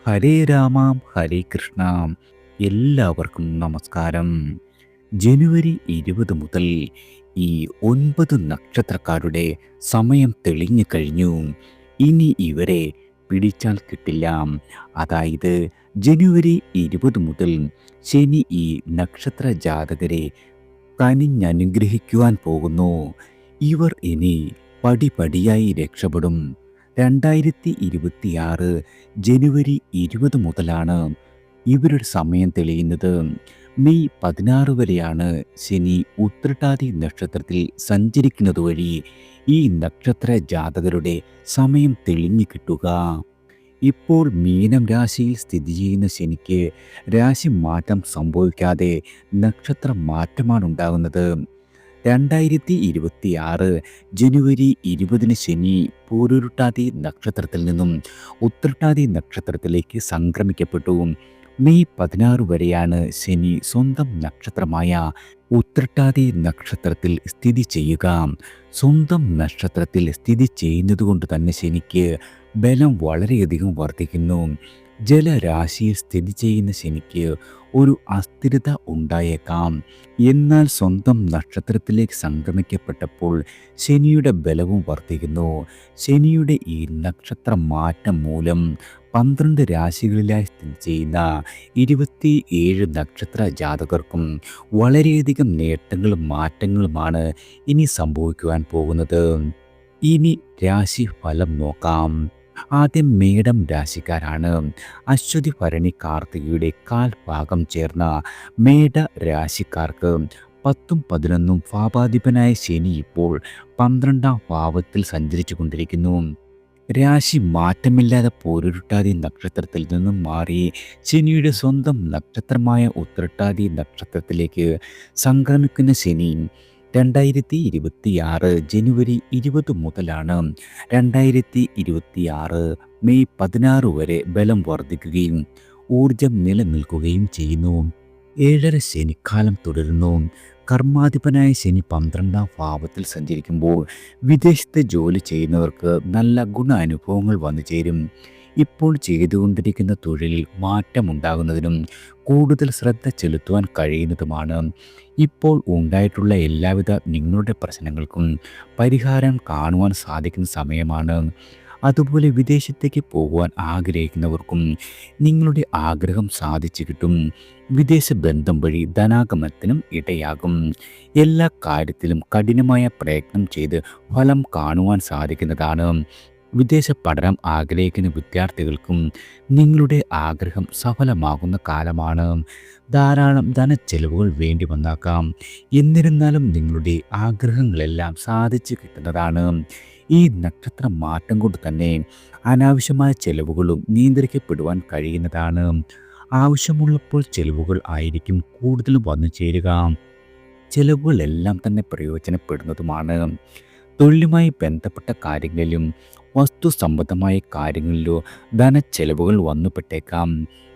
ഹരേ രാമാം ഹരേ കൃഷ്ണ. എല്ലാവർക്കും നമസ്കാരം. ജനുവരി 20 മുതൽ ഈ 9 നക്ഷത്രക്കാരുടെ സമയം തെളിഞ്ഞു കഴിഞ്ഞു. ഇനി ഇവരെ പിടിച്ചാൽ കിട്ടില്ല. അതായത് ജനുവരി 20 മുതൽ ശനി ഈ നക്ഷത്ര ജാതകരെ കനിഞ്ഞനുഗ്രഹിക്കുവാൻ പോകുന്നു. ഇവർ ഇനി പടിപടിയായി രക്ഷപ്പെടും. 2026 ജനുവരി 20 മുതലാണ് ഇവരുടെ സമയം തെളിയുന്നത്. മെയ് 16 വരെയാണ് ശനി ഉത്രട്ടാതി നക്ഷത്രത്തിൽ സഞ്ചരിക്കുന്നത് വഴി ഈ നക്ഷത്ര ജാതകരുടെ സമയം തെളിഞ്ഞു കിട്ടുക. ഇപ്പോൾ മീനം രാശിയിൽ സ്ഥിതി ചെയ്യുന്ന ശനിക്ക് രാശി മാറ്റം സംഭവിക്കാതെ നക്ഷത്ര മാറ്റമാണ് ഉണ്ടാകുന്നത്. 2026 ജനുവരി 20 ശനി പൂരുരുട്ടാതി നക്ഷത്രത്തിൽ നിന്നും ഉത്രട്ടാതി നക്ഷത്രത്തിലേക്ക് സംക്രമിക്കപ്പെട്ടു. മെയ് 16 വരെയാണ് ശനി സ്വന്തം നക്ഷത്രമായ ഉത്രട്ടാതി നക്ഷത്രത്തിൽ സ്ഥിതി ചെയ്യുക. സ്വന്തം നക്ഷത്രത്തിൽ സ്ഥിതി ചെയ്യുന്നതുകൊണ്ട് തന്നെ ശനിക്ക് ബലം വളരെയധികം വർദ്ധിക്കുന്നു. ജലരാശിയിൽ സ്ഥിതി ചെയ്യുന്ന ശനിക്ക് ഒരു അസ്ഥിരത ഉണ്ടായേക്കാം. എന്നാൽ സ്വന്തം നക്ഷത്രത്തിലേക്ക് സംക്രമിക്കപ്പെട്ടപ്പോൾ ശനിയുടെ ബലവും വർദ്ധിക്കുന്നു. ശനിയുടെ ഈ നക്ഷത്ര മാറ്റം മൂലം 12 രാശികളിലായി സ്ഥിതി ചെയ്യുന്ന 27 നക്ഷത്ര ജാതകർക്കും വളരെയധികം നേട്ടങ്ങളും മാറ്റങ്ങളുമാണ് ഇനി സംഭവിക്കുവാൻ പോകുന്നത്. ഇനി രാശി ഫലം നോക്കാം. ആദ്യം മേടം രാശിക്കാരാണ്. അശ്വതി ഭരണി കാർത്തികയുടെ കാൽഭാഗം ചേർന്ന മേട രാശിക്കാർക്ക് 10ഉം 11ഉം ഭാവാധിപനായ ശനി ഇപ്പോൾ 12ാം ഭാവത്തിൽ സഞ്ചരിച്ചു കൊണ്ടിരിക്കുന്നു. രാശി മാറ്റമില്ലാതെ പൂരുരുട്ടാതി നക്ഷത്രത്തിൽ നിന്നും മാറി ശനിയുടെ സ്വന്തം നക്ഷത്രമായ ഉത്രട്ടാതി നക്ഷത്രത്തിലേക്ക് സംക്രമിക്കുന്ന ശനി 2026 ജനുവരി 20 മുതലാണ് 2026 മെയ് 16 വരെ ബലം വർദ്ധിക്കുകയും ഊർജം നിലനിൽക്കുകയും ചെയ്യുന്നു. 7ര ശനിക്കാലം തുടരുന്നു. കർമാധിപനായ ശനി 12ാം ഭാവത്തിൽ സഞ്ചരിക്കുമ്പോൾ വിദേശത്ത് ജോലി ചെയ്യുന്നവർക്ക് നല്ല ഗുണാനുഭവങ്ങൾ വന്നു ചേരും. ഇപ്പോൾ ചെയ്തുകൊണ്ടിരിക്കുന്ന തൊഴിലിൽ മാറ്റമുണ്ടാകുന്നതിനും കൂടുതൽ ശ്രദ്ധ ചെലുത്തുവാൻ കഴിയുന്നതുമാണ്. ഇപ്പോൾ ഉണ്ടായിട്ടുള്ള എല്ലാവിധ നിങ്ങളുടെ പ്രശ്നങ്ങൾക്കും പരിഹാരം കാണുവാൻ സാധിക്കുന്ന സമയമാണ്. അതുപോലെ വിദേശത്തേക്ക് പോകുവാൻ ആഗ്രഹിക്കുന്നവർക്കും നിങ്ങളുടെ ആഗ്രഹം സാധിച്ചു കിട്ടും. വിദേശ ബന്ധം വഴി ധനാഗമനത്തിനും ഇടയാകും. എല്ലാ കാര്യത്തിലും കഠിനമായ പ്രയത്നം ചെയ്ത് ഫലം കാണുവാൻ സാധിക്കുന്നതാണ്. വിദേശ പഠനം ആഗ്രഹിക്കുന്ന വിദ്യാർത്ഥികൾക്കും നിങ്ങളുടെ ആഗ്രഹം സഫലമാകുന്ന കാലമാണ്. ധാരാളം ധനച്ചെലവുകൾ വേണ്ടി വന്നേക്കാം. എന്നിരുന്നാലും നിങ്ങളുടെ ആഗ്രഹങ്ങളെല്ലാം സാധിച്ചു കിട്ടുന്നതാണ്. ഈ നക്ഷത്ര മാറ്റം കൊണ്ട് തന്നെ അനാവശ്യമായ ചെലവുകളും നിയന്ത്രിക്കപ്പെടുവാൻ കഴിയുന്നതാണ്. ആവശ്യമുള്ളപ്പോൾ ചെലവുകൾ ആയിരിക്കും കൂടുതലും വന്നു ചേരുക. ചെലവുകളെല്ലാം തന്നെ പ്രയോജനപ്പെടുന്നതുമാണ്. തൊഴിലുമായി ബന്ധപ്പെട്ട കാര്യങ്ങളിലും വസ്തു സംബന്ധമായ കാര്യങ്ങളിലോ ധനച്ചെലവുകൾ വന്നുപെട്ടേക്കാം.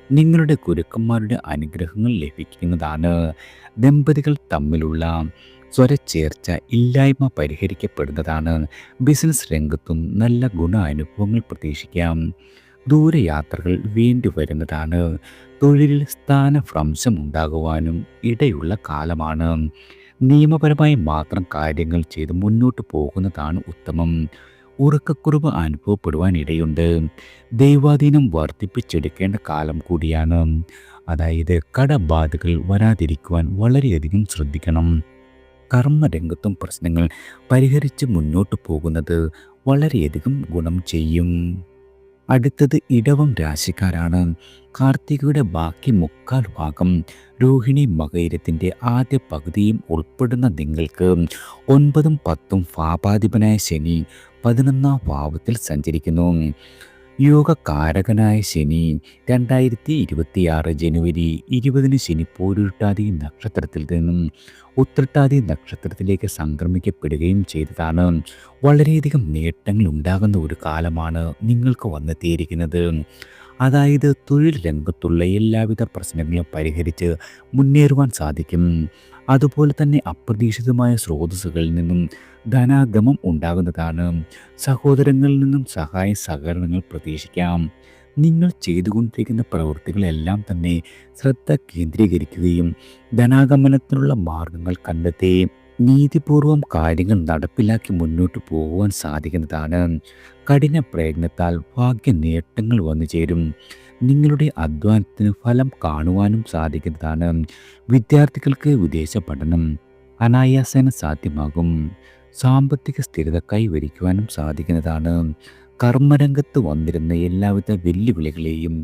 നിങ്ങളുടെ ഗുരുക്കന്മാരുടെ അനുഗ്രഹങ്ങൾ ലഭിക്കുന്നതാണ്. ദമ്പതികൾ തമ്മിലുള്ള സ്വരച്ചേർച്ച ഇല്ലായ്മ പരിഹരിക്കപ്പെടുന്നതാണ്. ബിസിനസ് രംഗത്തും നല്ല ഗുണാനുഭവങ്ങൾ പ്രതീക്ഷിക്കാം. ദൂരയാത്രകൾ വേണ്ടി വരുന്നതാണ്. തൊഴിലിൽ സ്ഥാനഭ്രംശം ഉണ്ടാകുവാനും ഇടയുള്ള കാലമാണ്. നിയമപരമായി മാത്രം കാര്യങ്ങൾ ചെയ്ത് മുന്നോട്ട് പോകുന്നതാണ് ഉത്തമം. ഉറക്കക്കുറവ് അനുഭവപ്പെടുവാൻ ഇടയുണ്ട്. ദൈവാധീനം വർദ്ധിപ്പിച്ചെടുക്കേണ്ട കാലം കൂടിയാണ്. അതായത് കടബാധകൾ വരാതിരിക്കുവാൻ വളരെയധികം ശ്രദ്ധിക്കണം. കർമ്മരംഗത്തും പ്രശ്നങ്ങൾ പരിഹരിച്ച് മുന്നോട്ട് പോകുന്നത് വളരെയധികം ഗുണം ചെയ്യും. അടുത്തത് ഇടവം രാശിക്കാരാണ്. കാർത്തികയുടെ ബാക്കി മുക്കാൽ ഭാഗം രോഹിണി മകയിരത്തിൻ്റെ ആദ്യ പകുതിയും ഉൾപ്പെടുന്ന നിങ്ങൾക്ക് 9ഉം 10ഉം ഭാവാധിപനായ ശനി 11ാം ഭാവത്തിൽ സഞ്ചരിക്കുന്നു. യോഗകാരകനായ ശനി 2026 ജനുവരി 20 ശനി പൂരുരുട്ടാതി നക്ഷത്രത്തിൽ നിന്നും ഉത്രട്ടാതി നക്ഷത്രത്തിലേക്ക് സംക്രമിക്കപ്പെടുകയും ചെയ്തതാണ്. വളരെയധികം നേട്ടങ്ങൾ ഉണ്ടാകുന്ന ഒരു കാലമാണ് നിങ്ങൾക്ക് വന്നെത്തിയിരിക്കുന്നത്. അതായത് തൊഴിൽ രംഗത്തുള്ള എല്ലാവിധ പ്രശ്നങ്ങളും പരിഹരിച്ച് മുന്നേറുവാൻ സാധിക്കും. അതുപോലെ തന്നെ അപ്രതീക്ഷിതമായ സ്രോതസ്സുകളിൽ നിന്നും ധനാഗമം ഉണ്ടാകുന്നതാണ്. സഹോദരങ്ങളിൽ നിന്നും സഹായ സഹകരണങ്ങൾ പ്രതീക്ഷിക്കാം. നിങ്ങൾ ചെയ്തുകൊണ്ടിരിക്കുന്ന പ്രവൃത്തികളെല്ലാം തന്നെ ശ്രദ്ധ കേന്ദ്രീകരിക്കുകയും ധനാഗമനത്തിനുള്ള മാർഗങ്ങൾ കണ്ടെത്തി നീതിപൂർവം കാര്യങ്ങൾ നടപ്പിലാക്കി മുന്നോട്ട് പോകുവാൻ സാധിക്കുന്നതാണ്. കഠിന പ്രയത്നത്താൽ ഭാഗ്യ നേട്ടങ്ങൾ വന്നു ചേരും. നിങ്ങളുടെ അധ്വാനത്തിന് ഫലം കാണുവാനും സാധിക്കുന്നതാണ്. വിദ്യാർത്ഥികൾക്ക് വിദേശ പഠനം അനായാസേന സാധ്യമാകും. സാമ്പത്തിക സ്ഥിരത കൈവരിക്കുവാനും സാധിക്കുന്നതാണ്. കർമ്മരംഗത്ത് വന്നിരുന്ന എല്ലാവിധ വെല്ലുവിളികളെയും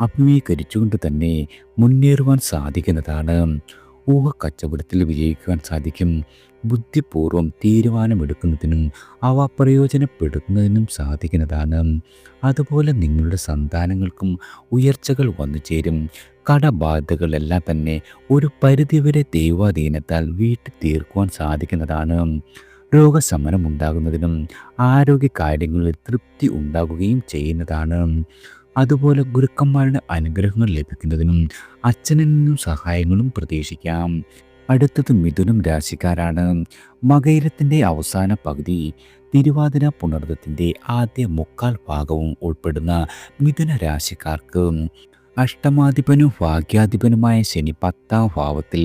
അഭിമുഖീകരിച്ചുകൊണ്ട് തന്നെ മുന്നേറുവാൻ സാധിക്കുന്നതാണ്. ഊഹക്കച്ചവടത്തിൽ വിജയിക്കുവാൻ സാധിക്കും. ബുദ്ധിപൂർവം തീരുമാനമെടുക്കുന്നതിനും അവ പ്രയോജനപ്പെടുത്തുന്നതിനും സാധിക്കുന്നതാണ്. അതുപോലെ നിങ്ങളുടെ സന്താനങ്ങൾക്കും ഉയർച്ചകൾ വന്നു ചേരും. കടബാധ്യതകളെല്ലാം തന്നെ ഒരു പരിധിവരെ ദൈവാധീനത്താൽ വീട്ടിൽ തീർക്കുവാൻ സാധിക്കുന്നതാണ്. രോഗശമനം ഉണ്ടാകുന്നതിനും ആരോഗ്യകാര്യങ്ങളിൽ തൃപ്തി ഉണ്ടാകുകയും ചെയ്യുന്നതാണ്. അതുപോലെ ഗുരുക്കന്മാരുടെ അനുഗ്രഹങ്ങൾ ലഭിക്കുന്നതിനും അച്ഛനിൽ നിന്നും സഹായങ്ങളും പ്രതീക്ഷിക്കാം. അടുത്തത് മിഥുനം രാശിക്കാരാണ്. മകയിരത്തിൻ്റെ അവസാന പകുതി, തിരുവാതിര പുണർദത്തിൻ്റെ ആദ്യ മുക്കാൽ ഭാഗവും ഉൾപ്പെടുന്ന മിഥുന രാശിക്കാർക്ക് അഷ്ടമാധിപനും ഭാഗ്യാധിപനുമായ ശനി 10ാം ഭാവത്തിൽ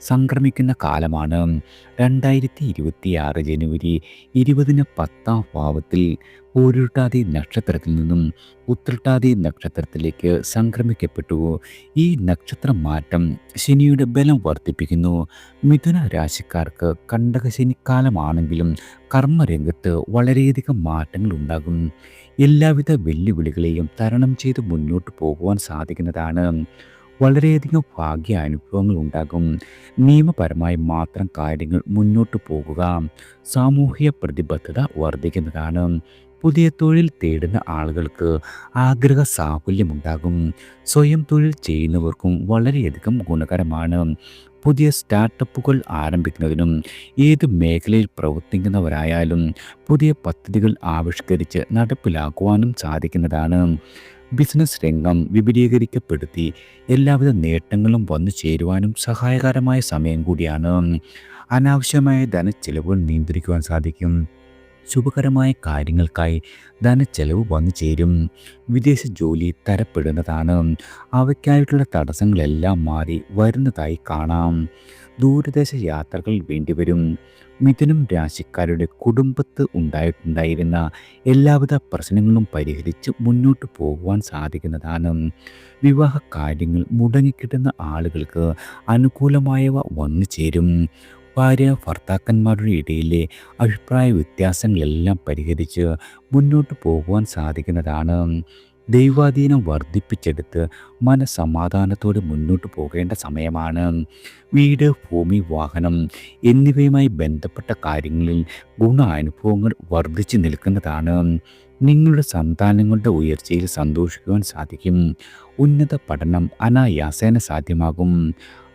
സംക്രമിക്കുന്ന കാലമാണ്. 2026 ജനുവരി 20 10ാം ഭാവത്തിൽ പൂരുരുട്ടാതി നക്ഷത്രത്തിൽ നിന്നും ഉത്രട്ടാതി നക്ഷത്രത്തിലേക്ക് സംക്രമിക്കപ്പെട്ടു. ഈ നക്ഷത്ര മാറ്റം ശനിയുടെ ബലം വർദ്ധിപ്പിക്കുന്നു. മിഥുന രാശിക്കാർക്ക് കണ്ടകശനിക്കാലമാണെങ്കിലും കർമ്മരംഗത്ത് വളരെയധികം മാറ്റങ്ങൾ ഉണ്ടാകും. എല്ലാവിധ വെല്ലുവിളികളെയും തരണം ചെയ്ത് മുന്നോട്ട് പോകുവാൻ സാധിക്കുന്നതാണ്. വളരെയധികം ഭാഗ്യ അനുഭവങ്ങൾ ഉണ്ടാകും. നിയമപരമായി മാത്രം കാര്യങ്ങൾ മുന്നോട്ട് പോകുക. സാമൂഹിക പ്രതിബദ്ധത വർദ്ധിക്കുന്നതാണ്. പുതിയ തൊഴിൽ തേടുന്ന ആളുകൾക്ക് ആഗ്രഹ സാഫല്യമുണ്ടാകും. സ്വയം തൊഴിൽ ചെയ്യുന്നവർക്കും വളരെയധികം ഗുണകരമാണ്. പുതിയ സ്റ്റാർട്ടപ്പുകൾ ആരംഭിക്കുന്നതിനും ഏത് മേഖലയിൽ പ്രവർത്തിക്കുന്നവരായാലും പുതിയ പദ്ധതികൾ ആവിഷ്കരിച്ച് നടപ്പിലാക്കുവാനും സാധിക്കുന്നതാണ്. ബിസിനസ് രംഗം വിപുലീകരിക്കപ്പെടുത്തി എല്ലാവിധ നേട്ടങ്ങളും വന്നു ചേരുവാനും സഹായകരമായ സമയം കൂടിയാണ്. അനാവശ്യമായ ധനച്ചെലവുകൾ നിയന്ത്രിക്കുവാൻ സാധിക്കും. ശുഭകരമായ കാര്യങ്ങൾക്കായി ധനച്ചെലവ് വന്നു ചേരും. വിദേശ ജോലി തരപ്പെടുന്നതാണ്. അവയ്ക്കായിട്ടുള്ള തടസ്സങ്ങളെല്ലാം മാറി വരുന്നതായി കാണാം. ദൂരദേശ യാത്രകൾ വേണ്ടിവരും. മിഥുനം രാശിക്കാരുടെ കുടുംബത്ത് ഉണ്ടായിരുന്ന എല്ലാവിധ പ്രശ്നങ്ങളും പരിഹരിച്ച് മുന്നോട്ട് പോകുവാൻ സാധിക്കുന്നതാണ്. വിവാഹ കാര്യങ്ങൾ മുടങ്ങിക്കിട്ടുന്ന ആളുകൾക്ക് അനുകൂലമായവ വന്നു ചേരും. ഭാര്യ ഭർത്താക്കന്മാരുടെ ഇടയിലെ അഭിപ്രായ വ്യത്യാസങ്ങളെല്ലാം പരിഹരിച്ച് മുന്നോട്ട് പോകുവാൻ സാധിക്കുന്നതാണ്. ദൈവാധീനം വർദ്ധിപ്പിച്ചെടുത്ത് മനസമാധാനത്തോടെ മുന്നോട്ട് പോകേണ്ട സമയമാണ്. വീട്, ഭൂമി, വാഹനം എന്നിവയുമായി ബന്ധപ്പെട്ട കാര്യങ്ങളിൽ ഗുണാനുഭവങ്ങൾ വർദ്ധിച്ചു നിൽക്കുന്നതാണ്. നിങ്ങളുടെ സന്താനങ്ങളുടെ ഉയർച്ചയിൽ സന്തോഷിക്കുവാൻ സാധിക്കും. ഉന്നത പഠനം അനായാസേന സാധ്യമാകും.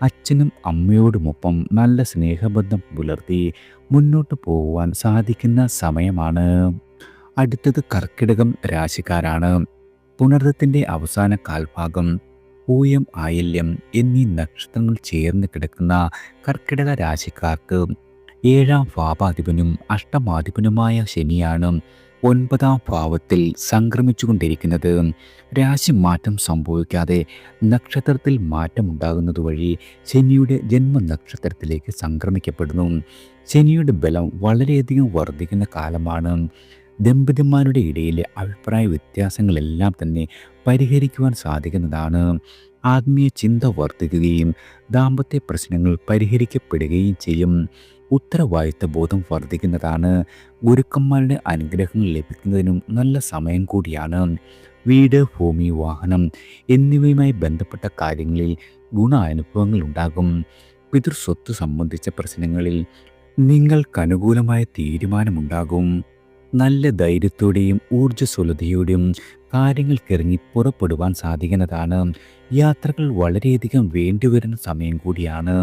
അച്ഛനും അമ്മയോടുമൊപ്പം നല്ല സ്നേഹബന്ധം പുലർത്തി മുന്നോട്ട് പോകുവാൻ സാധിക്കുന്ന സമയമാണ്. അടുത്തത് കർക്കിടകം രാശിക്കാരാണ്. പുണർദത്തിൻ്റെ അവസാന കാൽഭാഗം, പൂയം, ആയില്യം എന്നീ നക്ഷത്രങ്ങൾ ചേർന്ന് കിടക്കുന്ന കർക്കിടക രാശിക്കാർക്ക് 7ാം ഭാവാധിപനും അഷ്ടമാധിപനുമായ ശനിയാണ് 9ാം ഭാവത്തിൽ സംക്രമിച്ചുകൊണ്ടിരിക്കുന്നത്. രാശി മാറ്റം സംഭവിക്കാതെ നക്ഷത്രത്തിൽ മാറ്റമുണ്ടാകുന്നതുവഴി ശനിയുടെ ജന്മനക്ഷത്രത്തിലേക്ക് സംക്രമിക്കപ്പെടുന്നു. ശനിയുടെ ബലം വളരെയധികം വർദ്ധിക്കുന്ന കാലമാണ്. ദമ്പതിമാരുടെ ഇടയിലെ അഭിപ്രായ വ്യത്യാസങ്ങളെല്ലാം തന്നെ പരിഹരിക്കുവാൻ സാധിക്കുന്നതാണ്. ആത്മീയ ചിന്ത വർദ്ധിക്കുകയും ദാമ്പത്യ പ്രശ്നങ്ങൾ പരിഹരിക്കപ്പെടുകയും ചെയ്യും. ഉത്തരവാദിത്ത ബോധം വർദ്ധിക്കുന്നതാണ്. ഗുരുക്കന്മാരുടെ അനുഗ്രഹങ്ങൾ ലഭിക്കുന്നതിനും നല്ല സമയം കൂടിയാണ്. വീട്, ഭൂമി, വാഹനം എന്നിവയുമായി ബന്ധപ്പെട്ട കാര്യങ്ങളിൽ ഗുണാനുഭവങ്ങൾ ഉണ്ടാകും. പിതൃസ്വത്ത് സംബന്ധിച്ച പ്രശ്നങ്ങളിൽ നിങ്ങൾക്കനുകൂലമായ തീരുമാനമുണ്ടാകും. നല്ല ധൈര്യത്തോടെയും ഊർജ്ജസ്വലതയോടെയും കാര്യങ്ങൾക്കിറങ്ങി പുറപ്പെടുവാൻ സാധിക്കുന്നതാണ്. യാത്രകൾ വളരെയധികം വേണ്ടിവരുന്ന സമയം കൂടിയാണ്.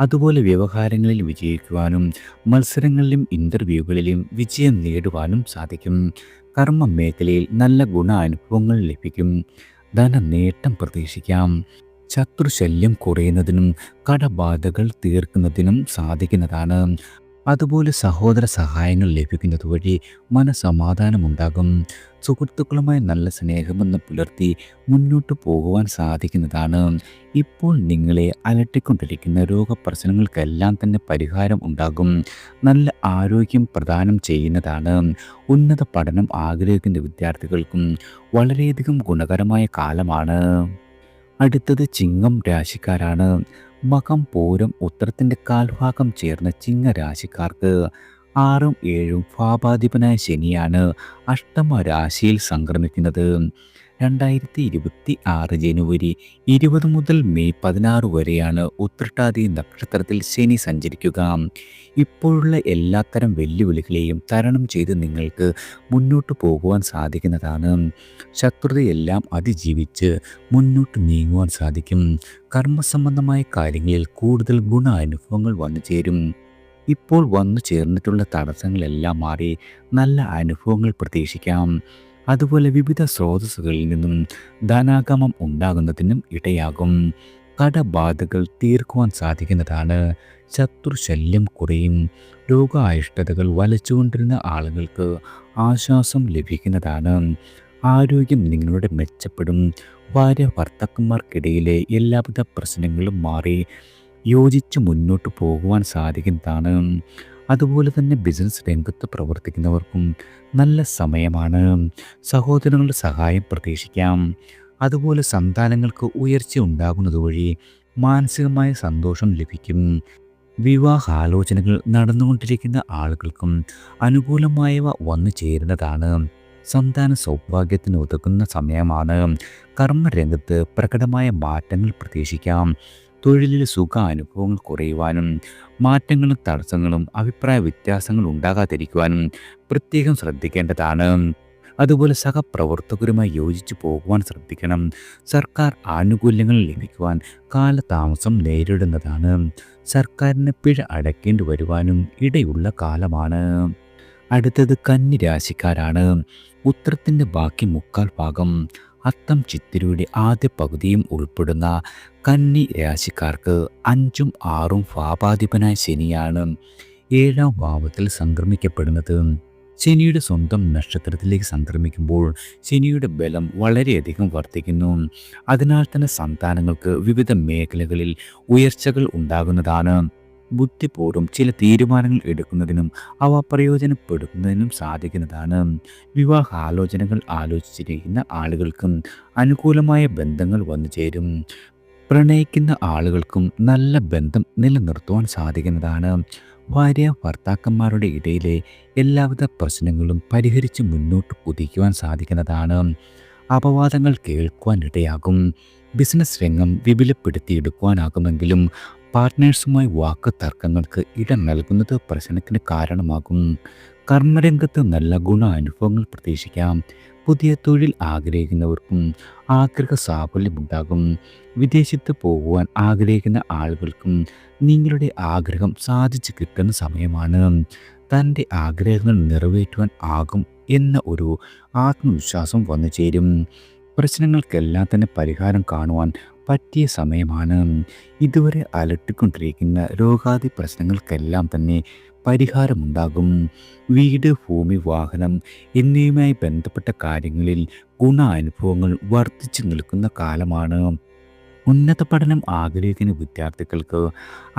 അതുപോലെ വ്യവഹാരങ്ങളിൽ വിജയിക്കുവാനും മത്സരങ്ങളിലും ഇൻ്റർവ്യൂകളിലും വിജയം നേടുവാനും സാധിക്കും. കർമ്മ മേഖലയിൽ നല്ല ഗുണാനുഭവങ്ങൾ ലഭിക്കും. ധനനേട്ടം പ്രതീക്ഷിക്കാം. ശത്രുശല്യം കുറയുന്നതിനും കടബാധകൾ തീർക്കുന്നതിനും സാധിക്കുന്നതാണ്. അതുപോലെ സഹോദര സഹായങ്ങൾ ലഭിക്കുന്നത് വഴി മനസമാധാനമുണ്ടാകും. സുഹൃത്തുക്കളുമായി നല്ല സ്നേഹബന്ധം പുലർത്തി മുന്നോട്ട് പോകുവാൻ സാധിക്കുന്നതാണ്. ഇപ്പോൾ നിങ്ങളെ അലട്ടിക്കൊണ്ടിരിക്കുന്ന രോഗപ്രശ്നങ്ങൾക്കെല്ലാം തന്നെ പരിഹാരം ഉണ്ടാകും. നല്ല ആരോഗ്യം പ്രദാനം ചെയ്യുന്നതാണ്. ഉന്നത പഠനം ആഗ്രഹിക്കുന്ന വിദ്യാർത്ഥികൾക്കും വളരെയധികം ഗുണകരമായ കാലമാണ്. അടുത്തത് ചിങ്ങം രാശിക്കാരാണ്. മകം പൂരം ഉത്രത്തിൻ്റെ കാൽഭാഗം ചേർന്ന ചിങ്ങ രാശിക്കാർക്ക് 6ഉം 7ഉം ഭാവാധിപനായ ശനിയാണ് അഷ്ടമ രാശിയിൽ സംക്രമിക്കുന്നത്. 2026 ജനുവരി 20 മുതൽ മെയ് 16 വരെയാണ് ഉത്രട്ടാതി നക്ഷത്രത്തിൽ ശനി സഞ്ചരിക്കുക. ഇപ്പോഴുള്ള എല്ലാത്തരം വെല്ലുവിളികളെയും തരണം ചെയ്ത് നിങ്ങൾക്ക് മുന്നോട്ട് പോകുവാൻ സാധിക്കുന്നതാണ്. ശത്രുതയെല്ലാം അതിജീവിച്ച് മുന്നോട്ട് നീങ്ങുവാൻ സാധിക്കും. കർമ്മസംബന്ധമായ കാര്യങ്ങളിൽ കൂടുതൽ അനുഭവങ്ങൾ വന്നു ചേരും. ഇപ്പോൾ വന്നു ചേർന്നിട്ടുള്ള തടസ്സങ്ങളെല്ലാം മാറി നല്ല അനുഭവങ്ങൾ പ്രതീക്ഷിക്കാം. അതുപോലെ വിവിധ സ്രോതസ്സുകളിൽ നിന്നും ധനാഗമം ഉണ്ടാകുന്നതിനും ഇടയാകും. കടബാധകൾ തീർക്കുവാൻ സാധിക്കുന്നതാണ്. ശത്രുശല്യം കുറയും. രോഗായിഷ്ടതകൾ വലച്ചുകൊണ്ടിരുന്ന ആളുകൾക്ക് ആശ്വാസം ലഭിക്കുന്നതാണ്. ആരോഗ്യം നിങ്ങളുടെ മെച്ചപ്പെടും. ഭാര്യ ഭർത്താക്കന്മാർക്കിടയിലെ എല്ലാവിധ പ്രശ്നങ്ങളും മാറി യോജിച്ച് മുന്നോട്ട് പോകുവാൻ സാധിക്കുന്നതാണ്. അതുപോലെ തന്നെ ബിസിനസ് രംഗത്ത് പ്രവർത്തിക്കുന്നവർക്കും നല്ല സമയമാണ്. സഹോദരങ്ങളുടെ സഹായം പ്രതീക്ഷിക്കാം. അതുപോലെ സന്താനങ്ങൾക്ക് ഉയർച്ച ഉണ്ടാകുന്നത് വഴി മാനസികമായ സന്തോഷം ലഭിക്കും. വിവാഹാലോചനകൾ നടന്നുകൊണ്ടിരിക്കുന്ന ആളുകൾക്കും അനുകൂലമായവ വന്നു ചേരുന്നതാണ്. സന്താന സൗഭാഗ്യത്തിന് ഉതകുന്ന സമയമാണ്. കർമ്മരംഗത്ത് പ്രകടമായ മാറ്റങ്ങൾ പ്രതീക്ഷിക്കാം. തൊഴിലിൽ സുഖ അനുഭവങ്ങൾ കുറയുവാനും മാറ്റങ്ങളും തടസ്സങ്ങളും അഭിപ്രായ വ്യത്യാസങ്ങൾ ഉണ്ടാകാതിരിക്കുവാനും പ്രത്യേകം ശ്രദ്ധിക്കേണ്ടതാണ്. അതുപോലെ സഹപ്രവർത്തകരുമായി യോജിച്ചു പോകുവാൻ ശ്രദ്ധിക്കണം. സർക്കാർ ആനുകൂല്യങ്ങൾ ലഭിക്കുവാൻ കാലതാമസം നേരിടുന്നതാണ്. സർക്കാരിന് പിഴ അടയ്ക്കേണ്ടി വരുവാനും ഇടയുള്ള കാലമാണ്. അടുത്തത് കന്നി രാശിക്കാരാണ്. ഉത്രത്തിൻ്റെ ബാക്കി മുക്കാൽ ഭാഗം അത്തം ചിത്തിരയുടെ ആദ്യ പകുതിയും ഉൾപ്പെടുന്ന കന്നി രാശിക്കാർക്ക് 5ഉം 6ഉം ഭാവാധിപനായ ശനിയാണ് 7ാം ഭാവത്തിൽ സംക്രമിക്കപ്പെടുന്നത്. ശനിയുടെ സ്വന്തം നക്ഷത്രത്തിലേക്ക് സംക്രമിക്കുമ്പോൾ ശനിയുടെ ബലം വളരെയധികം വർദ്ധിക്കുന്നു. അതിനാൽ തന്നെ സന്താനങ്ങൾക്ക് വിവിധ മേഖലകളിൽ ഉയർച്ചകൾ ഉണ്ടാകുന്നതാണ്. ബുദ്ധിപൂർവ്വം ചില തീരുമാനങ്ങൾ എടുക്കുന്നതിനും അവ പ്രയോജനപ്പെടുത്തുന്നതിനും സാധിക്കുന്നതാണ്. വിവാഹാലോചനകൾ ആലോചിച്ചിരിക്കുന്ന ആളുകൾക്കും അനുകൂലമായ ബന്ധങ്ങൾ വന്നു ചേരും. പ്രണയിക്കുന്ന ആളുകൾക്കും നല്ല ബന്ധം നിലനിർത്തുവാൻ സാധിക്കുന്നതാണ്. ഭാര്യ ഭർത്താക്കന്മാരുടെ ഇടയിലെ എല്ലാവിധ പ്രശ്നങ്ങളും പരിഹരിച്ച് മുന്നോട്ട് കുതിക്കുവാൻ സാധിക്കുന്നതാണ്. അപവാദങ്ങൾ കേൾക്കുവാൻ ഇടയാകും. ബിസിനസ് രംഗം വിപുലപ്പെടുത്തിയെടുക്കുവാനാകുമെങ്കിലും പാർട്ട്നേഴ്സുമായി വാക്ക് തർക്കങ്ങൾക്ക് ഇടം നൽകുന്നത് പ്രശ്നത്തിന് കാരണമാകും. കർമ്മരംഗത്ത് നല്ല അനുഭവങ്ങൾ പ്രതീക്ഷിക്കാം. പുതിയ തൊഴിൽ ആഗ്രഹിക്കുന്നവർക്കും ആഗ്രഹ സാഫല്യമുണ്ടാകും. വിദേശത്ത് പോകുവാൻ ആഗ്രഹിക്കുന്ന ആളുകൾക്കും നിങ്ങളുടെ ആഗ്രഹം സാധിച്ചു കിട്ടുന്ന സമയമാണ്. തൻ്റെ ആഗ്രഹങ്ങൾ നിറവേറ്റുവാൻ ആകും എന്ന ഒരു ആത്മവിശ്വാസം വന്നു ചേരും. പ്രശ്നങ്ങൾക്കെല്ലാം തന്നെ പരിഹാരം കാണുവാൻ പറ്റിയ സമയമാണ്. ഇതുവരെ അലട്ടിക്കൊണ്ടിരിക്കുന്ന രോഗാദി പ്രശ്നങ്ങൾക്കെല്ലാം തന്നെ പരിഹാരമുണ്ടാകും. വീട്, ഭൂമി, വാഹനം എന്നിവയുമായി ബന്ധപ്പെട്ട കാര്യങ്ങളിൽ അനുഭവങ്ങൾ വർദ്ധിച്ചു നിൽക്കുന്ന കാലമാണ്. ഉന്നത പഠനം ആഗ്രഹിക്കുന്ന വിദ്യാർത്ഥികൾക്ക്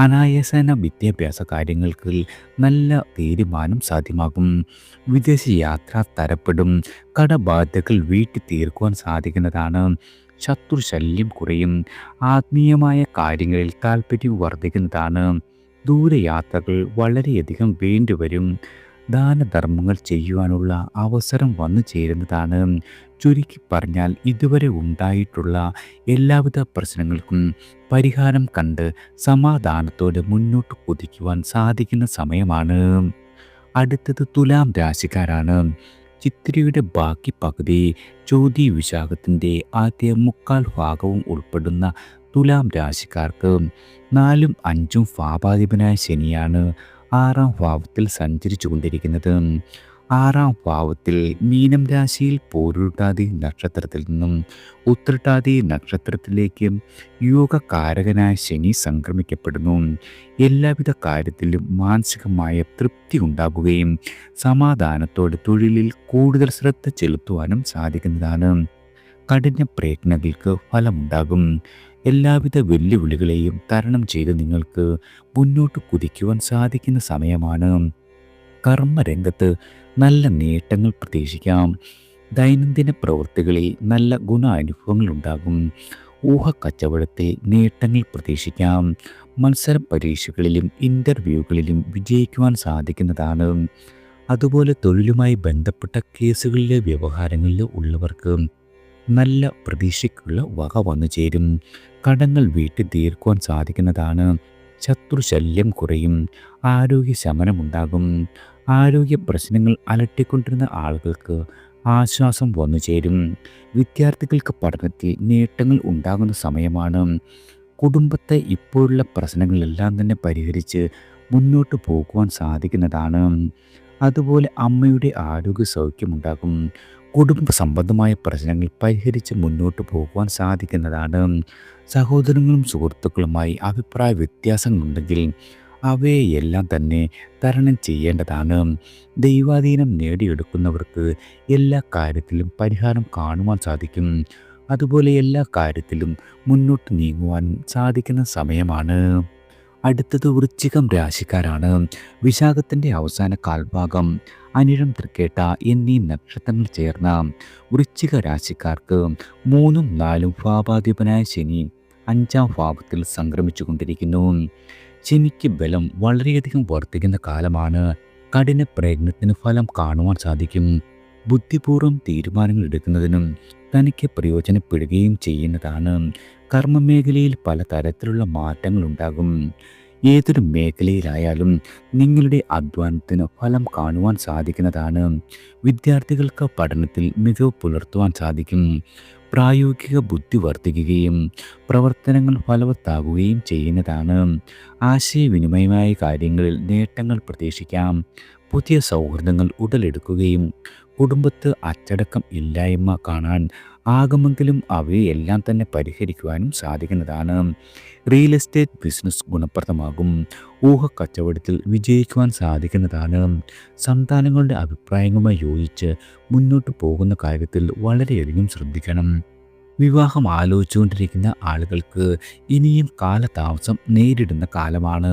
അനായാസേന വിദ്യാഭ്യാസ കാര്യങ്ങൾക്ക് നല്ല തീരുമാനം സാധ്യമാകും. വിദേശ യാത്ര തരപ്പെടും. കടബാധ്യതകൾ വീട്ടി തീർക്കുവാൻ സാധിക്കുന്നതാണ്. ശത്രുശല്യം കുറയും. ആത്മീയമായ കാര്യങ്ങളിൽ താല്പര്യം വർദ്ധിക്കുന്നതാണ്. ദൂരയാത്രകൾ വളരെയധികം വേണ്ടിവരും. ദാനധർമ്മങ്ങൾ ചെയ്യുവാനുള്ള അവസരം വന്നു ചേരുന്നതാണ്. ചുരുക്കി പറഞ്ഞാൽ ഇതുവരെ ഉണ്ടായിട്ടുള്ള എല്ലാവിധ പ്രശ്നങ്ങൾക്കും പരിഹാരം കണ്ട് സമാധാനത്തോടെ മുന്നോട്ട് കുതിക്കുവാൻ സാധിക്കുന്ന സമയമാണ്. അടുത്തത് തുലാം രാശിക്കാരാണ്. ചിത്തിരയുടെ ബാക്കി പകുതി, ചോതി വിശാഖത്തിൻ്റെ ആദ്യ മുക്കാൽ ഭാഗവും ഉൾപ്പെടുന്ന തുലാം രാശിക്കാർക്ക് 4ഉം 5ഉം ഭാവാധിപനായ ശനിയാണ് 6ാം ഭാവത്തിൽ സഞ്ചരിച്ചു കൊണ്ടിരിക്കുന്നത്. ആറാം ഭാവത്തിൽ മീനം രാശിയിൽ പൂരുരുട്ടാതി നക്ഷത്രത്തിൽ നിന്നും ഉത്രട്ടാതി നക്ഷത്രത്തിലേക്ക് യോഗകാരകനായ ശനി സംക്രമിക്കപ്പെടുന്നു. എല്ലാവിധ കാര്യത്തിലും മാനസികമായ തൃപ്തി ഉണ്ടാകുകയും സമാധാനത്തോടെ തൊഴിലിൽ കൂടുതൽ ശ്രദ്ധ ചെലുത്തുവാനും സാധിക്കുന്നതാണ്. കഠിന പ്രയത്നങ്ങൾക്ക് ഫലമുണ്ടാകും. എല്ലാവിധ വെല്ലുവിളികളെയും തരണം ചെയ്ത് നിങ്ങൾക്ക് മുന്നോട്ട് കുതിക്കുവാൻ സാധിക്കുന്ന സമയമാണ്. കർമ്മരംഗത്ത് നല്ല നേട്ടങ്ങൾ പ്രതീക്ഷിക്കാം. ദൈനംദിന പ്രവൃത്തികളിൽ നല്ല ഗുണാനുഭവങ്ങൾ ഉണ്ടാകും. ഊഹക്കച്ചവടത്തിൽ നേട്ടങ്ങൾ പ്രതീക്ഷിക്കാം. മത്സര പരീക്ഷകളിലും ഇൻ്റർവ്യൂകളിലും വിജയിക്കുവാൻ സാധിക്കുന്നതാണ്. അതുപോലെ തൊഴിലുമായി ബന്ധപ്പെട്ട കേസുകളിലെ വ്യവഹാരങ്ങളിൽ ഉള്ളവർക്ക് നല്ല പ്രതീക്ഷയ്ക്കുള്ള വക വന്നു ചേരും. കടങ്ങൾ വീട്ടി തീർക്കുവാൻ സാധിക്കുന്നതാണ്. ശത്രുശല്യം കുറയും. ആരോഗ്യ ശമനമുണ്ടാകും. ആരോഗ്യ പ്രശ്നങ്ങൾ അലട്ടിക്കൊണ്ടിരുന്ന ആളുകൾക്ക് ആശ്വാസം വന്നു ചേരും. വിദ്യാർത്ഥികൾക്ക് പഠനത്തിൽ നേട്ടങ്ങൾ ഉണ്ടാകുന്ന സമയമാണ്. കുടുംബത്തെ ഇപ്പോഴുള്ള പ്രശ്നങ്ങളെല്ലാം തന്നെ പരിഹരിച്ച് മുന്നോട്ട് പോകുവാൻ സാധിക്കുന്നതാണ്. അതുപോലെ അമ്മയുടെ ആരോഗ്യ സൗഖ്യമുണ്ടാകും. കുടുംബ സംബന്ധമായ പ്രശ്നങ്ങൾ പരിഹരിച്ച് മുന്നോട്ട് പോകുവാൻ സാധിക്കുന്നതാണ്. സഹോദരങ്ങളും സുഹൃത്തുക്കളുമായി അഭിപ്രായ വ്യത്യാസങ്ങളുണ്ടെങ്കിൽ അവയെല്ലാം തന്നെ തരണം ചെയ്യേണ്ടതാണ്. ദൈവാധീനം നേടിയെടുക്കുന്നവർക്ക് എല്ലാ കാര്യത്തിലും പരിഹാരം കാണുവാൻ സാധിക്കും. അതുപോലെ എല്ലാ കാര്യത്തിലും മുന്നോട്ട് നീങ്ങുവാൻ സാധിക്കുന്ന സമയമാണ്. അടുത്തത് വൃശ്ചികം രാശിക്കാരാണ്. വിശാഖത്തിൻ്റെ അവസാന കാൽഭാഗം, അനിഴം, തൃക്കേട്ട എന്നീ നക്ഷത്രങ്ങൾ ചേർന്ന വൃശ്ചിക രാശിക്കാർക്ക് 3ഉം 4ഉം ഭാവാധിപനായ ശനി 5ആം ഭാവത്തിൽ സംക്രമിച്ചു കൊണ്ടിരിക്കുന്നു. ശനിക്ക് ബലം വളരെയധികം വർദ്ധിക്കുന്ന കാലമാണ്. കഠിന പ്രയത്നത്തിന് ഫലം കാണുവാൻ സാധിക്കും. ബുദ്ധിപൂർവ്വം തീരുമാനങ്ങൾ എടുക്കുന്നതിനും തനിക്ക് പ്രയോജനപ്പെടുകയും ചെയ്യുന്നതാണ്. കർമ്മമേഖലയിൽ പലതരത്തിലുള്ള മാറ്റങ്ങളുണ്ടാകും. ഏതൊരു മേഖലയിലായാലും നിങ്ങളുടെ അധ്വാനത്തിന് ഫലം കാണുവാൻ സാധിക്കുന്നതാണ്. വിദ്യാർത്ഥികൾക്ക് പഠനത്തിൽ മികവ് പുലർത്തുവാൻ സാധിക്കും. പ്രായോഗിക ബുദ്ധി വർദ്ധിക്കുകയും പ്രവർത്തനങ്ങൾ ഫലവത്താകുകയും ചെയ്യുന്നതാണ്. ആശയവിനിമയമായ കാര്യങ്ങളിൽ നേട്ടങ്ങൾ പ്രതീക്ഷിക്കാം. പുതിയ സൗഹൃദങ്ങൾ ഉടലെടുക്കുകയും കുടുംബത്ത് അച്ചടക്കം ഇല്ലായ്മ കാണാൻ ആകുമെങ്കിലും അവയെല്ലാം തന്നെ പരിഹരിക്കുവാനും സാധിക്കുന്നതാണ്. റിയൽ എസ്റ്റേറ്റ് ബിസിനസ് ഗുണപ്രദമാകും. ഊഹക്കച്ചവടത്തിൽ വിജയിക്കുവാൻ സാധിക്കുന്നതാണ്. സന്താനങ്ങളുടെ അഭിപ്രായങ്ങളുമായി യോജിച്ച് മുന്നോട്ട് പോകുന്ന കാര്യത്തിൽ വളരെയധികം ശ്രദ്ധിക്കണം. വിവാഹം ആലോചിച്ചുകൊണ്ടിരിക്കുന്ന ആളുകൾക്ക് ഇനിയും കാലതാമസം നേരിടുന്ന കാലമാണ്.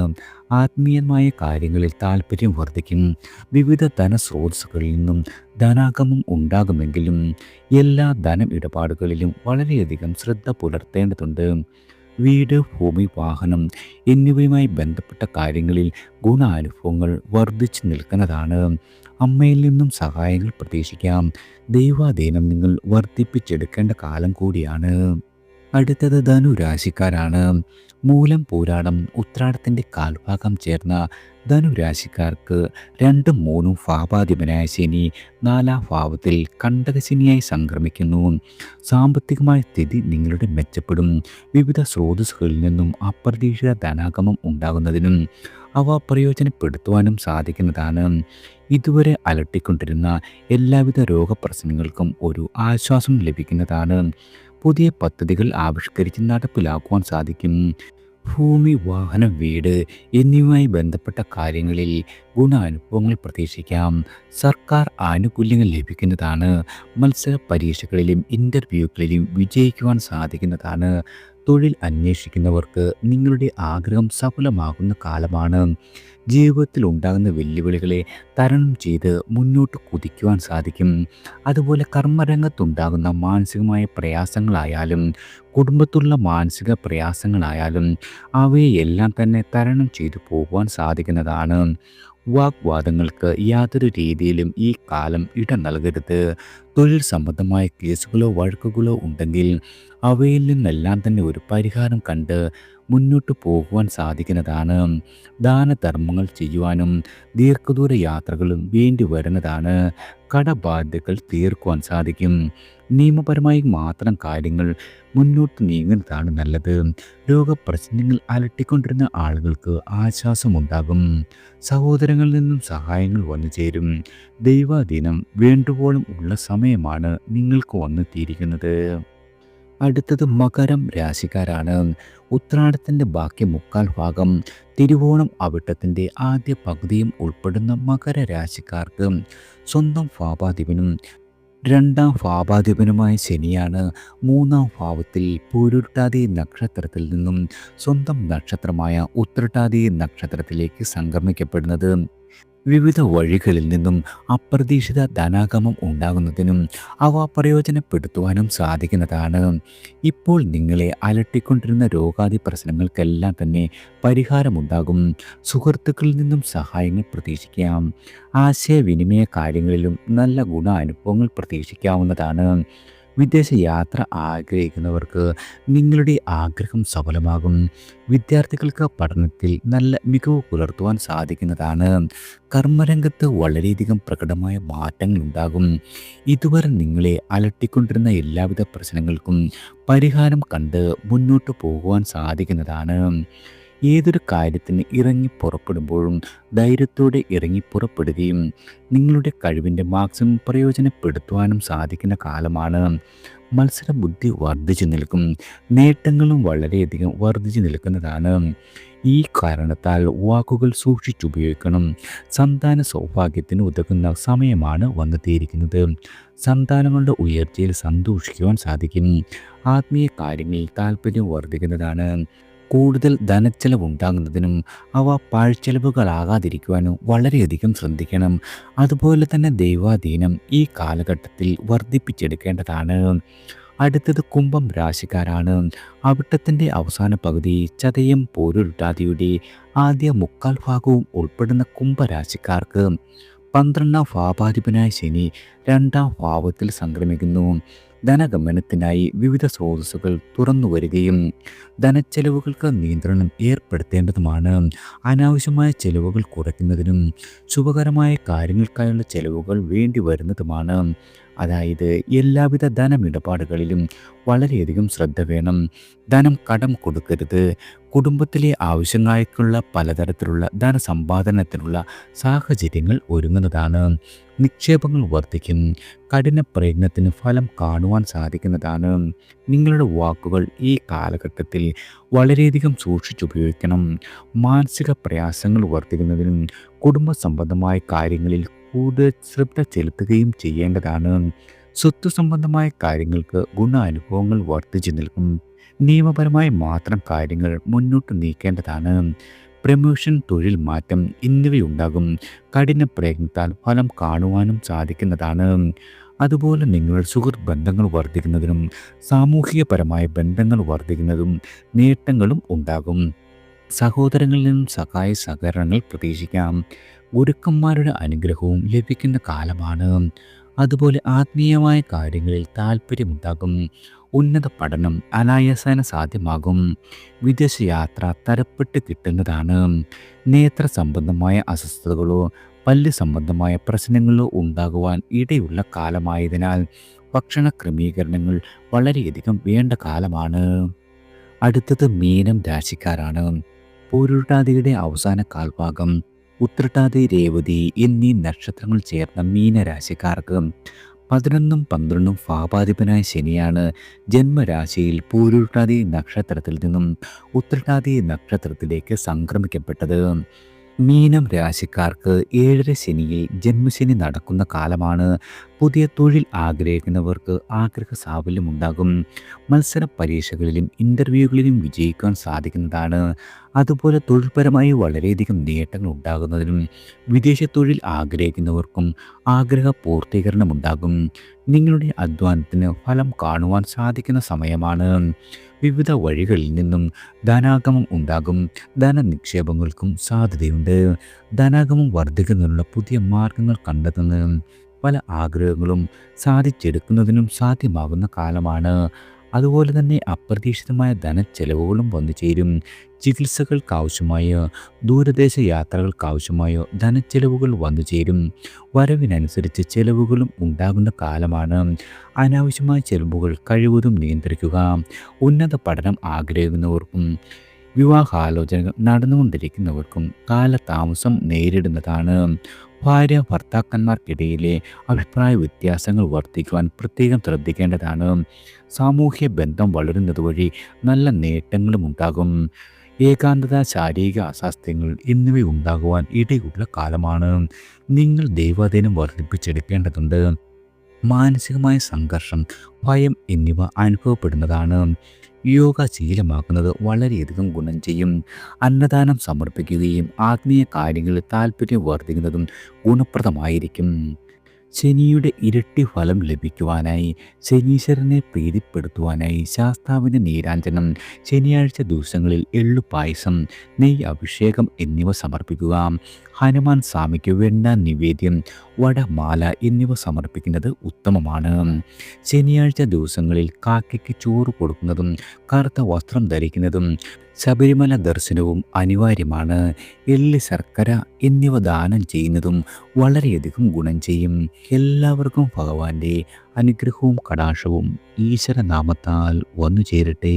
ആത്മീയമായ കാര്യങ്ങളിൽ താല്പര്യം വർദ്ധിക്കും. വിവിധ ധനസ്രോതസ്സുകളിൽ നിന്നും ധനാഗമം ഉണ്ടാകുമെങ്കിലും എല്ലാ ധനം ഇടപാടുകളിലും വളരെയധികം ശ്രദ്ധ പുലർത്തേണ്ടതുണ്ട്. വീട്, ഭൂമി, വാഹനം എന്നിവയുമായി ബന്ധപ്പെട്ട കാര്യങ്ങളിൽ ഗുണാനുഭവങ്ങൾ വർദ്ധിച്ചു നിൽക്കുന്നതാണ്. അമ്മയിൽ നിന്നും സഹായങ്ങൾ പ്രതീക്ഷിക്കാം. ദൈവാധീനം നിങ്ങൾ വർദ്ധിപ്പിച്ചെടുക്കേണ്ട കാലം കൂടിയാണ്. അടുത്തത് ധനുരാശിക്കാരാണ്. മൂലം, പൂരാടം, ഉത്രാടത്തിൻ്റെ കാൽഭാഗം ചേർന്ന ധനുരാശിക്കാർക്ക് 2ഉം 3ഉം ഭാവാധിപനായ ശനി 4ആം ഭാവത്തിൽ കണ്ടകശനിയായി സംക്രമിക്കുന്നു. സാമ്പത്തികമായ സ്ഥിതി നിങ്ങളുടെ മെച്ചപ്പെടും. വിവിധ സ്രോതസ്സുകളിൽ നിന്നും അപ്രതീക്ഷിത ധനാഗമം ഉണ്ടാകുന്നതിനും അവ പ്രയോജനപ്പെടുത്തുവാനും സാധിക്കുന്നതാണ്. ഇതുവരെ അലട്ടിക്കൊണ്ടിരുന്ന എല്ലാവിധ രോഗപ്രശ്നങ്ങൾക്കും ഒരു ആശ്വാസം ലഭിക്കുന്നതാണ്. പുതിയ പദ്ധതികൾ ആവിഷ്കരിച്ച് നടപ്പിലാക്കുവാൻ സാധിക്കും. ഭൂമി, വാഹനം, വീട് എന്നിവയുമായി ബന്ധപ്പെട്ട കാര്യങ്ങളിൽ ഗുണാനുഭവങ്ങൾ പ്രതീക്ഷിക്കാം. സർക്കാർ ആനുകൂല്യങ്ങൾ ലഭിക്കുന്നതാണ്. മത്സര പരീക്ഷകളിലും ഇൻ്റർവ്യൂകളിലും വിജയിക്കുവാൻ സാധിക്കുന്നതാണ്. തൊഴിൽ അന്വേഷിക്കുന്നവർക്ക് നിങ്ങളുടെ ആഗ്രഹം സഫലമാകുന്ന കാലമാണ്. ജീവിതത്തിൽ ഉണ്ടാകുന്ന വെല്ലുവിളികളെ തരണം ചെയ്ത് മുന്നോട്ട് കുതിക്കുവാൻ സാധിക്കും. അതുപോലെ കർമ്മരംഗത്തുണ്ടാകുന്ന മാനസികമായ പ്രയാസങ്ങളായാലും കുടുംബത്തിലുള്ള മാനസിക പ്രയാസങ്ങളായാലും അവയെല്ലാം തന്നെ തരണം ചെയ്തു പോകുവാൻ സാധിക്കുന്നതാണ്. വാഗ്വാദങ്ങൾക്ക് യാതൊരു രീതിയിലും ഈ കാലം ഇട നൽകരുത്. തൊഴിൽ സംബന്ധമായ കേസുകളോ വഴക്കുകളോ ഉണ്ടെങ്കിൽ അവയിൽ നിന്നെല്ലാം തന്നെ ഒരു പരിഹാരം കണ്ട് മുന്നോട്ട് പോകുവാൻ സാധിക്കുന്നതാണ്. ദാനധർമ്മങ്ങൾ ചെയ്യുവാനും ദീർഘദൂര യാത്രകളും വേണ്ടി വരുന്നതാണ്. കടബാധ്യതകൾ തീർക്കുവാൻ സാധിക്കും. നിയമപരമായി മാത്രം കാര്യങ്ങൾ മുന്നോട്ട് നീങ്ങുന്നതാണ് നല്ലത്. രോഗപ്രശ്നങ്ങൾ അലട്ടിക്കൊണ്ടിരുന്ന ആളുകൾക്ക് ആശ്വാസമുണ്ടാകും. സഹോദരങ്ങളിൽ നിന്നും സഹായങ്ങൾ വന്നു ചേരും. ദൈവാധീനം വേണ്ടുവോളം ഉള്ള സമയമാണ് നിങ്ങൾക്ക് വന്നെത്തിയിരിക്കുന്നത്. അടുത്തത് മകരം രാശിക്കാരാണ്. ഉത്രാടത്തിൻ്റെ ബാക്കി മുക്കാൽ ഭാഗം, തിരുവോണം അവിട്ടത്തിൻ്റെ ആദ്യ പകുതിയും ഉൾപ്പെടുന്ന മകര രാശിക്കാർക്ക് സ്വന്തം ഭാവാധിപനും രണ്ടാം ഭാവാധിപനുമായ ശനിയാണ് മൂന്നാം ഭാവത്തിൽ പൂരുരുട്ടാതി നക്ഷത്രത്തിൽ നിന്നും സ്വന്തം നക്ഷത്രമായ ഉത്രട്ടാതി നക്ഷത്രത്തിലേക്ക് സംക്രമിക്കപ്പെടുന്നത്. വിവിധ വഴികളിൽ നിന്നും അപ്രതീക്ഷിത ധനാഗമം ഉണ്ടാകുന്നതിനും അവ പ്രയോജനപ്പെടുത്തുവാനും സാധിക്കുന്നതാണ്. ഇപ്പോൾ നിങ്ങളെ അലട്ടിക്കൊണ്ടിരുന്ന രോഗാദി പ്രശ്നങ്ങൾക്കെല്ലാം തന്നെ പരിഹാരമുണ്ടാകും. സുഹൃത്തുക്കളിൽ നിന്നും സഹായങ്ങൾ പ്രതീക്ഷിക്കാം. ആശയവിനിമയ കാര്യങ്ങളിലും നല്ല ഗുണാനുഭവങ്ങൾ പ്രതീക്ഷിക്കാവുന്നതാണ്. വിദേശ യാത്ര ആഗ്രഹിക്കുന്നവർക്ക് നിങ്ങളുടെ ആഗ്രഹം സഫലമാകും. വിദ്യാർത്ഥികൾക്ക് പഠനത്തിൽ നല്ല മികവ് പുലർത്തുവാൻ സാധിക്കുന്നതാണ്. കർമ്മരംഗത്ത് വളരെയധികം പ്രകടമായ മാറ്റങ്ങൾ ഉണ്ടാകും. ഇതുവരെ നിങ്ങളെ അലട്ടിക്കൊണ്ടിരുന്ന എല്ലാവിധ പ്രശ്നങ്ങൾക്കും പരിഹാരം കണ്ട് മുന്നോട്ട് പോകുവാൻ സാധിക്കുന്നതാണ്. ഏതൊരു കാര്യത്തിന് ഇറങ്ങി പുറപ്പെടുമ്പോഴും ധൈര്യത്തോടെ ഇറങ്ങി പുറപ്പെടുകയും നിങ്ങളുടെ കഴിവിൻ്റെ മാക്സിമം പ്രയോജനപ്പെടുത്തുവാനും സാധിക്കുന്ന കാലമാണ്. മത്സരബുദ്ധി വർദ്ധിച്ചു നിൽക്കും. നേട്ടങ്ങളും വളരെയധികം വർദ്ധിച്ചു നിൽക്കുന്നതാണ്. ഈ കാരണത്താൽ വാക്കുകൾ സൂക്ഷിച്ചുപയോഗിക്കണം. സന്താന സൗഭാഗ്യത്തിന് ഉതകുന്ന സമയമാണ് വന്നെത്തിയിരിക്കുന്നത്. സന്താനങ്ങളുടെ ഉയർച്ചയിൽ സന്തോഷിക്കുവാൻ സാധിക്കും. ആത്മീയ കാര്യങ്ങളിൽ താല്പര്യം വർദ്ധിക്കുന്നതാണ്. കൂടുതൽ ധനച്ചെലവുണ്ടാകുന്നതിനും അവ പാഴ്ചെലവുകളാകാതിരിക്കുവാനും വളരെയധികം ശ്രദ്ധിക്കണം. അതുപോലെ തന്നെ ദൈവാധീനം ഈ കാലഘട്ടത്തിൽ വർദ്ധിപ്പിച്ചെടുക്കേണ്ടതാണ്. അടുത്തത് കുംഭം രാശിക്കാരാണ്. അവിട്ടത്തിൻ്റെ അവസാന പകുതി, ചതയം പോരുരുട്ടാതിയുടെ ആദ്യ മുക്കാൽ ഭാഗവും ഉൾപ്പെടുന്ന കുംഭരാശിക്കാർക്ക് 12ാം ഭാവാധിപനായ ശനി 2ാം ഭാവത്തിൽ സംക്രമിക്കുന്നു. ധനഗമനത്തിനായി വിവിധ സ്രോതസ്സുകൾ തുറന്നു വരികയും ധനച്ചെലവുകൾക്ക് നിയന്ത്രണം ഏർപ്പെടുത്തേണ്ടതുമാണ്. അനാവശ്യമായ ചെലവുകൾ കുറയ്ക്കുന്നതിനും ശുഭകരമായ കാര്യങ്ങൾക്കായുള്ള ചെലവുകൾ വേണ്ടി വരുന്നതുമാണ്. അതായത് എല്ലാവിധ ധനമിടപാടുകളിലും വളരെയധികം ശ്രദ്ധ വേണം. ധനം കടം കൊടുക്കരുത്. കുടുംബത്തിലെ ആവശ്യങ്ങൾക്കുള്ള പലതരത്തിലുള്ള ധനസമ്പാദനത്തിനുള്ള സാഹചര്യങ്ങൾ ഒരുങ്ങുന്നതാണ്. നിക്ഷേപങ്ങൾ വർദ്ധിക്കും. കഠിന പ്രയത്നത്തിന് ഫലം കാണുവാൻ സാധിക്കുന്നതാണ്. നിങ്ങളുടെ വാക്കുകൾ ഈ കാലഘട്ടത്തിൽ വളരെയധികം സൂക്ഷിച്ചുപയോഗിക്കണം. മാനസിക പ്രയാസങ്ങൾ വർദ്ധിക്കുന്നതിനും കുടുംബ സംബന്ധമായ കാര്യങ്ങളിൽ കൂടുതൽ ശ്രദ്ധ ചെലുത്തുകയും ചെയ്യേണ്ടതാണ്. സ്വത്ത് സംബന്ധമായ കാര്യങ്ങൾക്ക് ഗുണാനുഭവങ്ങൾ വർദ്ധിച്ചു നിൽക്കും. നിയമപരമായി മാത്രം കാര്യങ്ങൾ മുന്നോട്ട് നീക്കേണ്ടതാണ്. പ്രമോഷൻ, തൊഴിൽ മാറ്റം എന്നിവയുണ്ടാകും. കഠിന പ്രയത്നത്താൽ ഫലം കാണുവാനും സാധിക്കുന്നതാണ്. അതുപോലെ നിങ്ങളുടെ സുഹൃത്ത് ബന്ധങ്ങൾ വർദ്ധിക്കുന്നതിനും സാമൂഹികപരമായ ബന്ധങ്ങൾ വർദ്ധിക്കുന്നതും നേട്ടങ്ങളും ഉണ്ടാകും. സഹോദരങ്ങളിൽ നിന്നും സഹായ സഹകരണങ്ങൾ പ്രതീക്ഷിക്കാം. ഗുരുക്കന്മാരുടെ അനുഗ്രഹവും ലഭിക്കുന്ന കാലമാണ്. അതുപോലെ ആത്മീയമായ കാര്യങ്ങളിൽ താല്പര്യമുണ്ടാകും. ഉന്നത പഠനം അനായാസേന സാധ്യമാകും. വിദേശയാത്ര തരപ്പെട്ട് കിട്ടുന്നതാണ്. നേത്ര സംബന്ധമായ അസ്വസ്ഥതകളോ പല്ല് സംബന്ധമായ പ്രശ്നങ്ങളോ ഉണ്ടാകുവാൻ ഇടയുള്ള കാലമായതിനാൽ ഭക്ഷണ ക്രമീകരണങ്ങൾ വളരെയധികം വേണ്ട കാലമാണ്. അടുത്തത് മീനം രാശിക്കാരാണ്. പൂരുരുട്ടാതിയുടെ അവസാന കാൽഭാഗം, ഉത്രട്ടാതി, രേവതി എന്നീ നക്ഷത്രങ്ങൾ ചേർന്ന മീനരാശിക്കാർക്ക് 11ഉം 12ഉം ഭാവാധിപനായ ശനിയാണ് ജന്മരാശിയിൽ പൂരുരുട്ടാതി നക്ഷത്രത്തിൽ നിന്നും ഉത്രട്ടാതി നക്ഷത്രത്തിലേക്ക് സംക്രമിക്കപ്പെട്ടത്. മീനം രാശിക്കാർക്ക് 7ാം ശനിയിൽ ജന്മശനി നടക്കുന്ന കാലമാണ്. പുതിയ തൊഴിൽ ആഗ്രഹിക്കുന്നവർക്ക് ആഗ്രഹ സാഫല്യമുണ്ടാകും. മത്സര പരീക്ഷകളിലും ഇൻ്റർവ്യൂകളിലും വിജയിക്കാൻ സാധിക്കുന്നതാണ്. അതുപോലെ തൊഴിൽപരമായി വളരെയധികം നേട്ടങ്ങൾ ഉണ്ടാകുന്നതിനും വിദേശ തൊഴിൽ ആഗ്രഹിക്കുന്നവർക്കും ആഗ്രഹ പൂർത്തീകരണമുണ്ടാകും. നിങ്ങളുടെ അധ്വാനത്തിന് ഫലം കാണുവാൻ സാധിക്കുന്ന സമയമാണ്. വിവിധ വഴികളിൽ നിന്നും ധനാഗമം ഉണ്ടാകും. ധനനിക്ഷേപങ്ങൾക്കും സാധ്യതയുണ്ട്. ധനാഗമം വർദ്ധിക്കുന്നതിനുള്ള പുതിയ മാർഗങ്ങൾ കണ്ടെത്തുന്നത് പല ആഗ്രഹങ്ങളും സാധിച്ചെടുക്കുന്നതിനും സാധ്യമാകുന്ന കാലമാണ്. അതുപോലെ തന്നെ അപ്രതീക്ഷിതമായ ധനച്ചെലവുകളും വന്നു ചേരും. ചികിത്സകൾക്കാവശ്യമായോ ദൂരദേശ യാത്രകൾക്കാവശ്യമായോ ധനച്ചെലവുകൾ വന്നു ചേരും. വരവിനനുസരിച്ച് ചെലവുകളും ഉണ്ടാകുന്ന കാലമാണ്. അനാവശ്യമായ ചെലവുകൾ കഴിവതും നിയന്ത്രിക്കുക. ഉന്നത പഠനം ആഗ്രഹിക്കുന്നവർക്കും വിവാഹാലോചനകൾ നടന്നുകൊണ്ടിരിക്കുന്നവർക്കും കാലതാമസം നേരിടുന്നതാണ്. ഭാര്യ ഭർത്താക്കന്മാർക്കിടയിലെ അഭിപ്രായ വ്യത്യാസങ്ങൾ വർദ്ധിക്കുവാൻ പ്രത്യേകം ശ്രദ്ധിക്കേണ്ടതാണ്. സാമൂഹ്യ ബന്ധം വളരുന്നത് വഴി നല്ല നേട്ടങ്ങളും ഉണ്ടാകും. ഏകാന്തത, ശാരീരിക അസ്വാസ്ഥ്യങ്ങൾ എന്നിവയുണ്ടാകുവാൻ ഇടയുള്ള കാലമാണ്. നിങ്ങൾ ദൈവാധീനം വർദ്ധിപ്പിച്ചെടുക്കേണ്ടതുണ്ട്. മാനസികമായ സംഘർഷം, ഭയം എന്നിവ അനുഭവപ്പെടുന്നതാണ്. യോഗ ശീലമാക്കുന്നത് വളരെയധികം ഗുണം ചെയ്യും. അന്നദാനം സമർപ്പിക്കുകയും ആത്മീയ കാര്യങ്ങളിൽ താല്പര്യം വർദ്ധിക്കുന്നതും ഗുണപ്രദമായിരിക്കും. ശനിയുടെ ഇരട്ടി ഫലം ലഭിക്കുവാനായി, ശനീശ്വരനെ പ്രീതിപ്പെടുത്തുവാനായി ശാസ്താവിന് നീരാഞ്ജനം, ശനിയാഴ്ച ദിവസങ്ങളിൽ എള്ളുപായസം, നെയ്യ് അഭിഷേകം എന്നിവ സമർപ്പിക്കുക. ഹനുമാൻ സ്വാമിക്ക് വെണ്ണ നിവേദ്യം, വടമാല എന്നിവ സമർപ്പിക്കുന്നത് ഉത്തമമാണ്. ശനിയാഴ്ച ദിവസങ്ങളിൽ കാക്കയ്ക്ക് ചോറ് കൊടുക്കുന്നതും കറുത്ത വസ്ത്രം ധരിക്കുന്നതും ശബരിമല ദർശനവും അനിവാര്യമാണ്. എള്ള്, ശർക്കര എന്നിവ ദാനം ചെയ്യുന്നതും വളരെയധികം ഗുണം ചെയ്യും. എല്ലാവർക്കും ഭഗവാന്റെ അനുഗ്രഹവും കടാക്ഷവും ഈശ്വരനാമത്താൽ വന്നു ചേരട്ടെ.